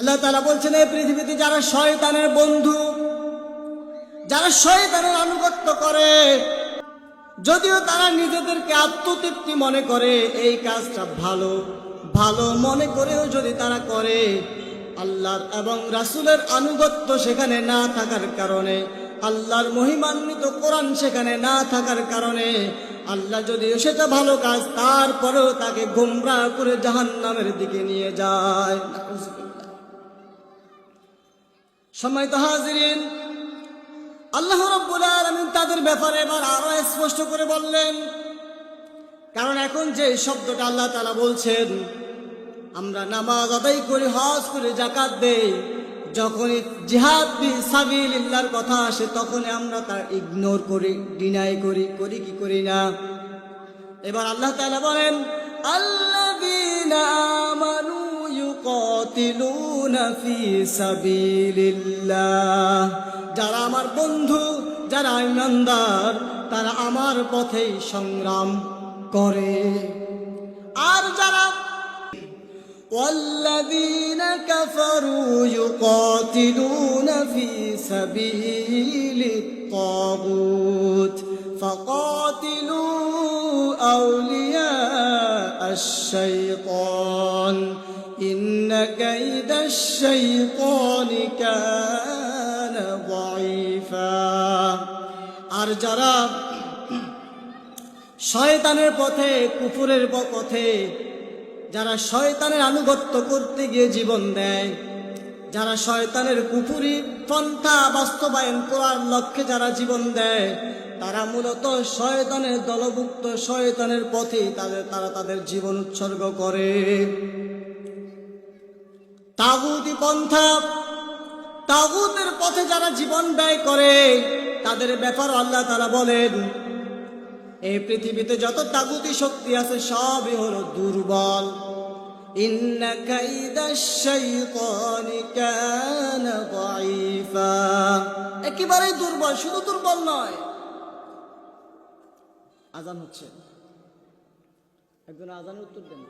আল্লাহ তাআলা বলছেন, এই পৃথিবীতে যারা শয়তানের বন্ধু, যারা শয়তানের আনুগত্য করে, যদিও তারা নিজেদেরকে আত্মতৃপ্তি মনে করে, এই কাজটা ভালো ভালো মনে করেও যদি তারা করে, আল্লাহর এবং রাসূলের আনুগত্য সেখানে না থাকার কারণে, আল্লাহর মহিমান্বিত কোরআন সেখানে না থাকার কারণে, আল্লাহ যদিও সেটা ভালো কাজ, তারপরেও তাকে গোমরাহ করে জাহান্নামের দিকে নিয়ে যায়। সম্মানিত হাজিরিন, আল্লাহ রাব্বুল আলামিন তাদের ব্যাপারে এবার আরো স্পষ্ট করে বললেন। কারণ এখন যে শব্দটা আল্লাহ তাআলা বলছেন, আমরা নামাজ আদায় করি, হজ করি, যাকাত দেই, যখনই জিহাদ ফি সাবিলিল্লাহর কথা আসে তখনই আমরা তা ইগনোর করি, ডিনাই করি, করি কি করি না। এবার আল্লাহ তাআলা বলেন, আল্লাযীনা আমানু ইউকাতিলুনা ফি সাবিলিল্লাহ, যারা আমার বন্ধু, যারা ঈমানদার, তারা আমার পথেই সংগ্রাম করে। আর যারা والذين كفروا يقاتلون في سبيل الطاغوت فقاتلوا أولياء الشيطان إن كيد الشيطان كان ضعيفا। আর যারা শয়তানের পথে, কুফরের পথে, যারা শয়তানের আনুগত্য করতে গিয়ে জীবন দেয়, যারা শয়তানের কুফরি পন্থা বাস্তবায়ন করার লক্ষ্যে যারা জীবন দেয়, তারা মূলত শয়তানের দলভুক্ত, শয়তানের পথেই তারা তাদের জীবন উৎসর্গ করে। তাগুতি পন্থা, তাগুতের পথে যারা জীবন ব্যয় করে, তাদের ব্যাপার আল্লাহ তাআলা বলেন, এই পৃথিবীতে যত তাগুতি শক্তি আছে সবই হলো দুর্বল। ইন্না কাইদাশ শাইতানি কানা দাঈফা, একেবারেই দুর্বল, শুধু দুর্বল নয়। আজান হচ্ছে, একজন আজান উত্তর দেন।